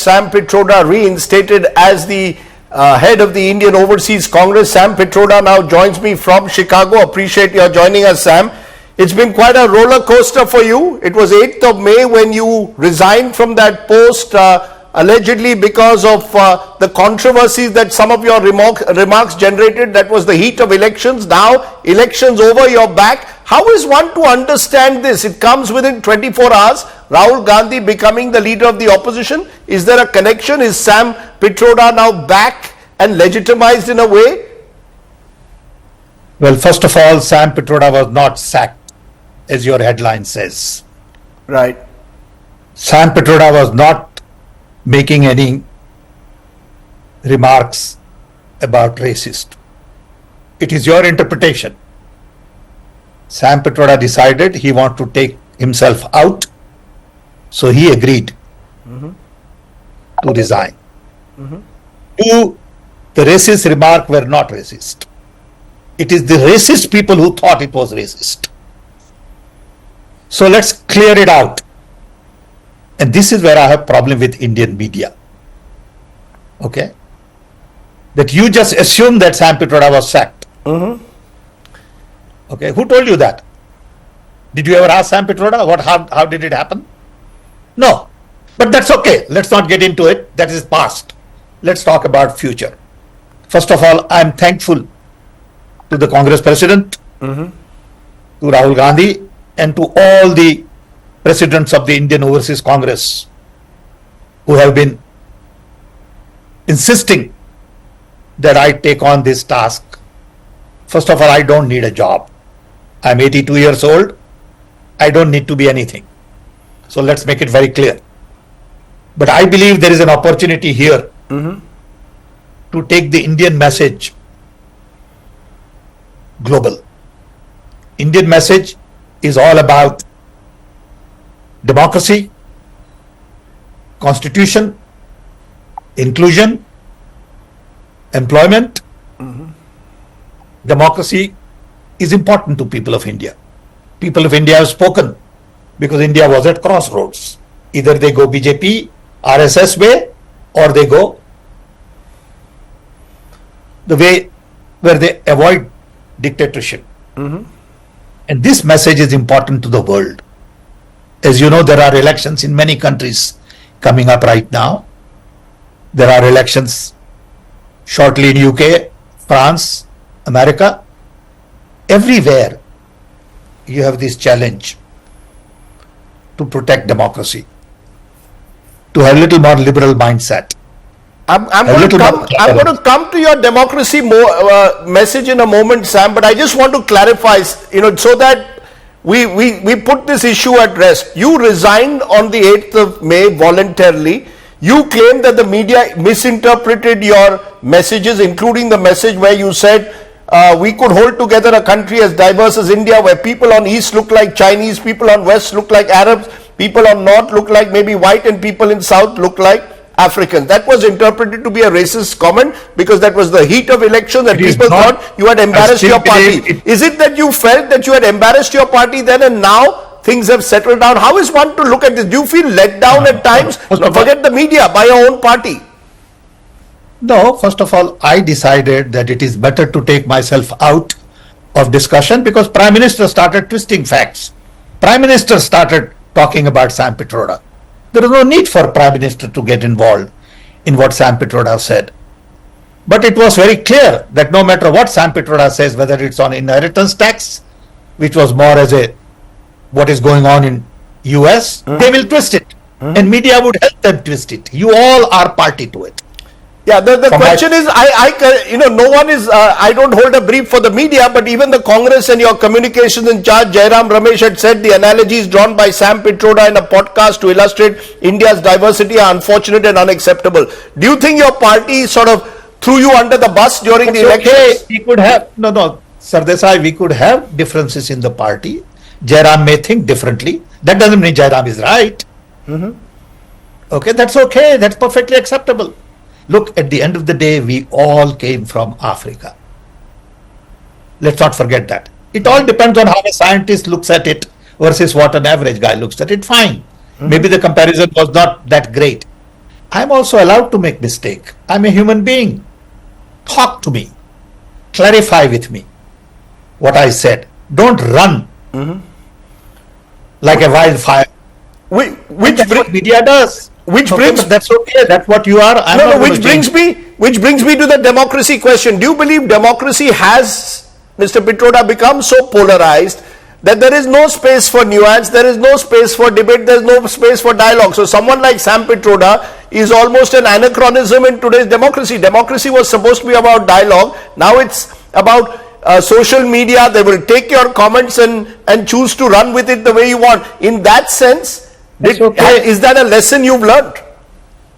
Sam Pitroda reinstated as the head of the Indian Overseas Congress. Sam Pitroda now joins me from Chicago. Appreciate your joining us, Sam. It's been quite a roller coaster for you. It was 8th of May when you resigned from that post, allegedly because of the controversies that some of your remarks generated. That was the heat of elections. Now elections over your back. How is one to understand this? It comes within 24 hours. Rahul Gandhi becoming the leader of the opposition. Is there a connection? Is Sam Pitroda now back and legitimized in a way? Well, first of all, Sam Pitroda was not sacked, as your headline says. Right. Sam Pitroda was not making any remarks about racist. It is your interpretation. Sam Pitroda decided he wanted to take himself out, so he agreed to resign. The racist remark were not racist. It is the racist people who thought it was racist. So let's clear it out. And this is where I have problem with Indian media. Okay? That you just assume that Sam Pitroda was sacked. Okay, who told you that? Did you ever ask Sam Pitroda how did it happen? No. But that's okay. Let's not get into it. That is past. Let's talk about future. First of all, I am thankful to the Congress President, to Rahul Gandhi, and to all the presidents of the Indian Overseas Congress who have been insisting that I take on this task. First of all, I don't need a job. I'm 82 years old. I don't need to be anything. So let's make it very clear. But I believe there is an opportunity here to take the Indian message global. Indian message is all about democracy, constitution, inclusion, employment. Democracy is important to people of India. People of India have spoken because India was at crossroads. Either they go BJP, RSS way, or they go the way where they avoid dictatorship. And this message is important to the world. As you know, there are elections in many countries coming up right now. There are elections shortly in UK, France, America. Everywhere you have this challenge to protect democracy, to have a little more liberal mindset. I'm going to come to your democracy message in a moment, Sam, but I just want to clarify, so that we put this issue at rest. You resigned on the 8th of May voluntarily. You claim that the media misinterpreted your messages, including the message where you said we could hold together a country as diverse as India, where people on East look like Chinese, people on West look like Arabs, people on North look like maybe white, and people in South look like Africans. That was interpreted to be a racist comment because that was the heat of elections and people thought you had embarrassed your party. Is it that you felt that you had embarrassed your party then and now things have settled down? How is one to look at this? Do you feel let down at times? Forget the media, by your own party. No, first of all, I decided that it is better to take myself out of discussion because Prime Minister started twisting facts. Prime Minister started talking about Sam Pitroda. There is no need for Prime Minister to get involved in what Sam Pitroda said. But it was very clear that no matter what Sam Pitroda says, whether it's on inheritance tax, which was more as a what is going on in US, they will twist it. And media would help them twist it. You all are party to it. Yeah, the question is, no one is, I don't hold a brief for the media, but even the Congress and your communications in charge, Jairam Ramesh, had said the analogies drawn by Sam Pitroda in a podcast to illustrate India's diversity are unfortunate and unacceptable. Do you think your party sort of threw you under the bus during the elections? Okay, we could have, Sardesai, we could have differences in the party. Jairam may think differently. That doesn't mean Jairam is right. Okay, that's okay. That's perfectly acceptable. Look, at the end of the day, we all came from Africa. Let's not forget that. It all depends on how a scientist looks at it versus what an average guy looks at it. Fine. Maybe the comparison was not that great. I'm also allowed to make mistake. I'm a human being. Talk to me. Clarify with me what I said. Don't run like a wildfire. Which That's what media does. Which Okay, brings but that's okay. That's what you are. I'm no, not no, going which to change. brings me to the democracy question. Do you believe democracy has, Mr. Pitroda, become so polarized that there is no space for nuance, there is no space for debate, there is no space for dialogue? So someone like Sam Pitroda is almost an anachronism in today's democracy. Democracy was supposed to be about dialogue. Now it's about social media. They will take your comments and choose to run with it the way you want. In that sense, That's okay. is that a lesson you've learned?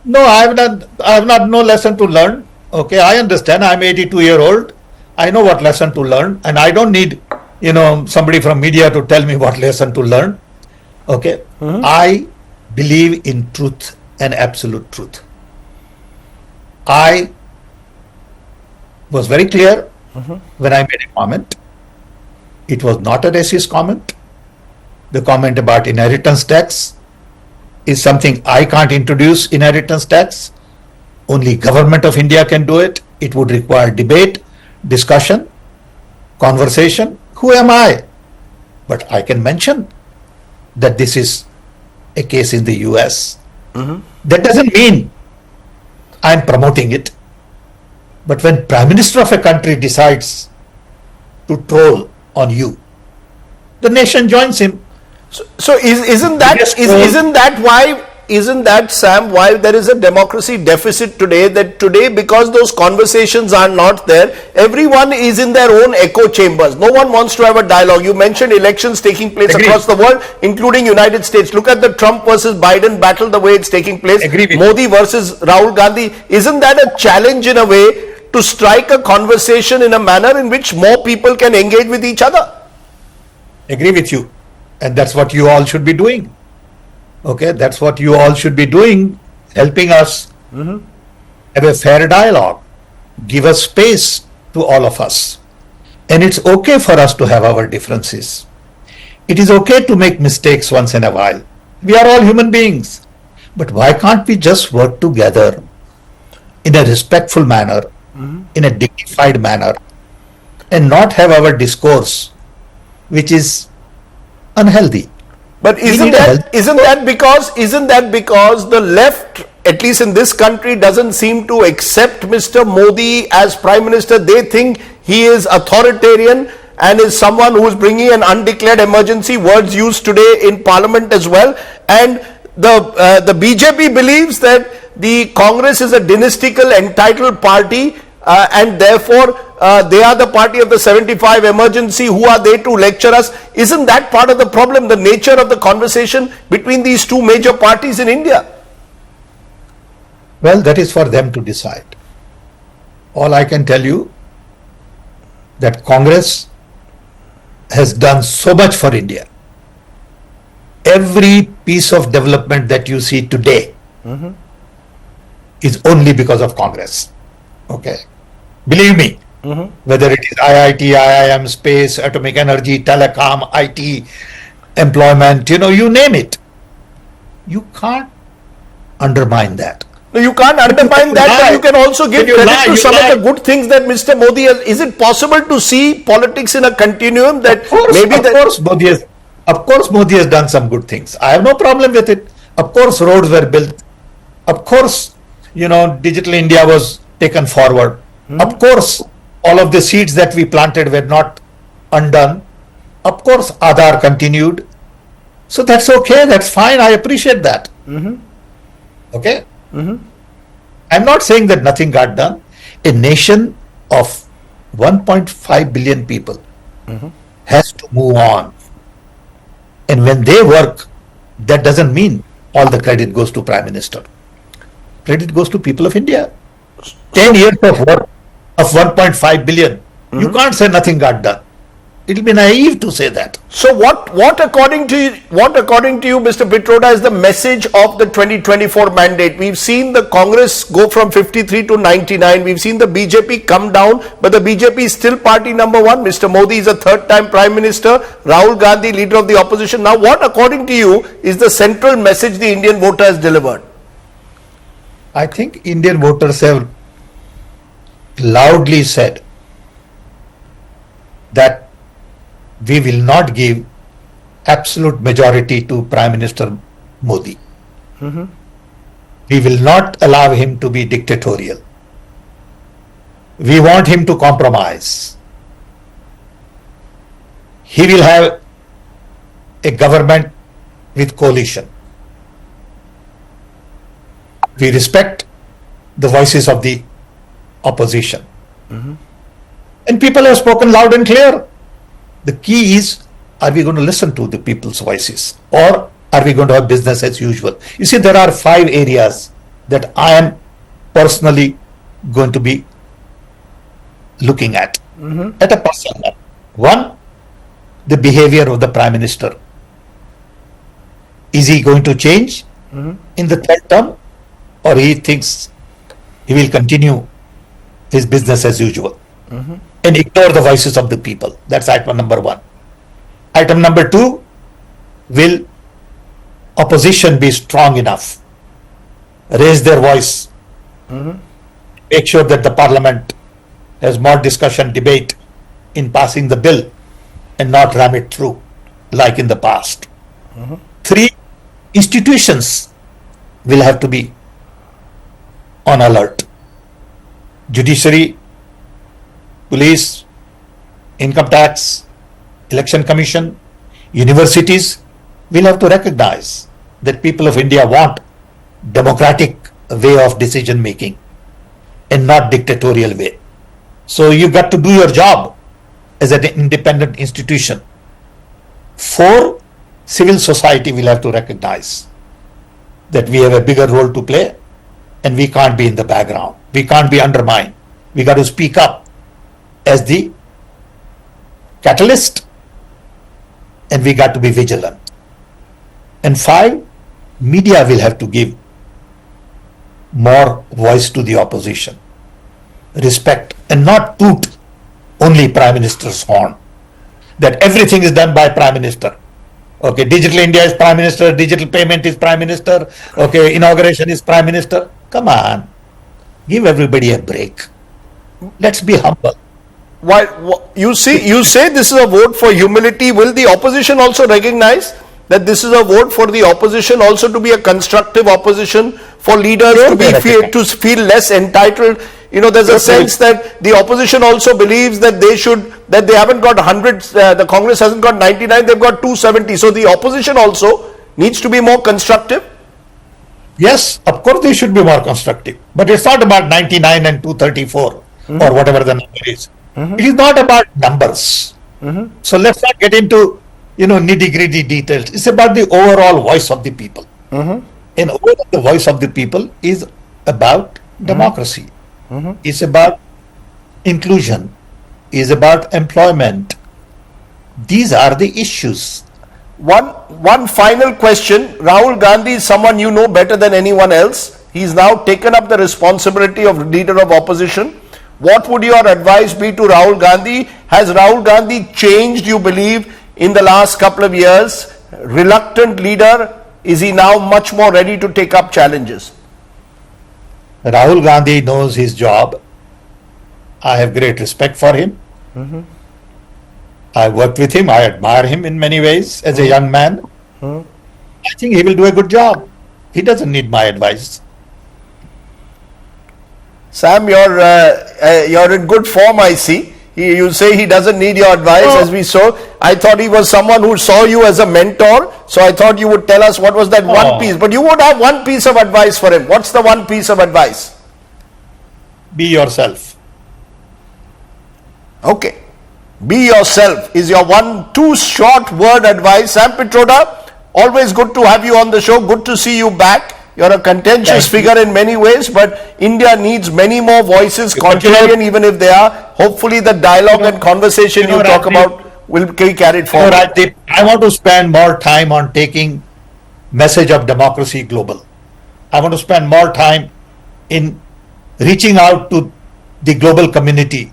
No, I have not no lesson to learn. Okay, I understand. I'm 82-year-old. I know what lesson to learn, and I don't need, somebody from media to tell me what lesson to learn. Okay, I believe in truth and absolute truth. I was very clear when I made a comment. It was not a racist comment. The comment about inheritance tax is something I can't introduce. Inheritance tax, only government of India can do it. It would require debate, discussion, conversation. Who am I? But I can mention that this is a case in the US. That doesn't mean I'm promoting it. But when Prime Minister of a country decides to troll on you, the nation joins him. So isn't that Sam, why there is a democracy deficit today? That today, because those conversations are not there, everyone is in their own echo chambers. No one wants to have a dialogue. You mentioned elections taking place Agreed. across the world, including United States. Look at the Trump versus Biden battle, the way it's taking place. Agree with Modi versus Rahul Gandhi. Isn't that a challenge in a way to strike a conversation in a manner in which more people can engage with each other? Agree with you. And that's what you all should be doing. Okay, that's what you all should be doing, helping us have a fair dialogue, give us space to all of us. And it's okay for us to have our differences. It is okay to make mistakes once in a while. We are all human beings. But why can't we just work together in a respectful manner, in a dignified manner, and not have our discourse, which is unhealthy? But isn't that because the left, at least in this country, doesn't seem to accept Mr. Modi as Prime Minister? They think he is authoritarian and is someone who is bringing an undeclared emergency, words used today in Parliament as well. And the BJP believes that the Congress is a dynastical entitled party and therefore they are the party of the 75 emergency. Who are they to lecture us? Isn't that part of the problem, the nature of the conversation between these two major parties in India? Well, that is for them to decide. All I can tell you that Congress has done so much for India. Every piece of development that you see today is only because of Congress. Okay. Believe me, whether it is IIT, IIM, space, atomic energy, telecom, IT, employment, you name it. You can't undermine that. No, you can't undermine that, but you can also give credit to some of the good things that Mr. Modi has. Is it possible to see politics in a continuum that Of course, Modi has done some good things. I have no problem with it. Of course, roads were built. Of course, Digital India was taken forward. Of course, all of the seeds that we planted were not undone. Of course, Aadhaar continued. So that's okay. That's fine. I appreciate that. Okay? I'm not saying that nothing got done. A nation of 1.5 billion people has to move on. And when they work, that doesn't mean all the credit goes to Prime Minister. Credit goes to people of India. 10 years of work of 1.5 billion. You can't say nothing got done. It will be naive to say that. So what according to you, Mr. Pitroda, is the message of the 2024 mandate? We've seen the Congress go from 53 to 99. We've seen the BJP come down, but the BJP is still party number one. Mr. Modi is a third-time Prime Minister. Rahul Gandhi, leader of the opposition. Now, what according to you is the central message the Indian voter has delivered? I think Indian voters have loudly said that we will not give absolute majority to Prime Minister Modi. We will not allow him to be dictatorial. We want him to compromise. He will have a government with coalition. We respect the voices of the opposition. And people have spoken loud and clear. The key is, are we going to listen to the people's voices, or are we going to have business as usual? You see, there are 5 areas that I am personally going to be looking at a personal level. One, the behavior of the Prime Minister. Is he going to change in the third term, or he thinks he will continue his business as usual and ignore the voices of the people? That's item number 1. Item number 2, will opposition be strong enough, raise their voice, make sure that the parliament has more discussion, debate in passing the bill and not ram it through like in the past. 3, institutions will have to be on alert. Judiciary, police, income tax, election commission, universities will have to recognize that people of India want democratic way of decision making and not dictatorial way. So you got to do your job as an independent institution. 4, civil society will have to recognize that we have a bigger role to play and we can't be in the background. We can't be undermined. We got to speak up as the catalyst, and we got to be vigilant. And 5, media will have to give more voice to the opposition, respect, and not toot only Prime Minister's horn, that everything is done by Prime Minister. Okay, Digital India is Prime Minister, digital payment is Prime Minister, okay, inauguration is Prime Minister. Come on, give everybody a break. Let's be humble. While you say this is a vote for humility, will the opposition also recognize that this is a vote for the opposition also to be a constructive opposition, for leaders to feel less entitled? You know, there's a sense that the opposition also believes that they haven't got 100, the Congress hasn't got 99, they've got 270. So the opposition also needs to be more constructive. Yes, of course they should be more constructive, but it's not about 99 and 234 or whatever the number is. It is not about numbers. So let's not get into, nitty-gritty details. It's about the overall voice of the people. And overall the voice of the people is about democracy. It's about inclusion. It's about employment. These are the issues. One final question. Rahul Gandhi is someone you know better than anyone else. He's now taken up the responsibility of leader of opposition. What would your advice be to Rahul Gandhi? Has Rahul Gandhi changed, you believe, in the last couple of years? Reluctant leader, is he now much more ready to take up challenges? Rahul Gandhi knows his job. I have great respect for him. I worked with him. I admire him in many ways as a young man. I think he will do a good job. He doesn't need my advice. Sam, you're in good form, I see. You say he doesn't need your advice, as we saw. I thought he was someone who saw you as a mentor, so I thought you would tell us what was that one piece. But you would have one piece of advice for him. What's the one piece of advice? Be yourself. Okay. Be yourself is your 2 short word advice. Sam Pitroda, always good to have you on the show. Good to see you back. You're a contentious figure in many ways, but India needs many more voices, contrarian even if they are. Hopefully the dialogue and conversation you talk about will be carried forward. I want to spend more time on taking message of democracy global. I want to spend more time in reaching out to the global community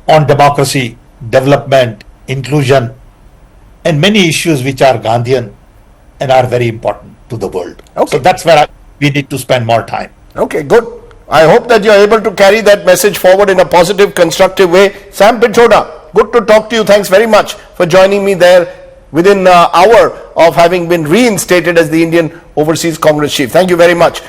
on democracy, development, inclusion, and many issues which are Gandhian and are very important to the world. So that's where we need to spend more time. Okay, good. I hope that you're able to carry that message forward in a positive, constructive way. Sam Pitroda, good to talk to you. Thanks very much for joining me there within an hour of having been reinstated as the Indian Overseas Congress Chief. Thank you very much.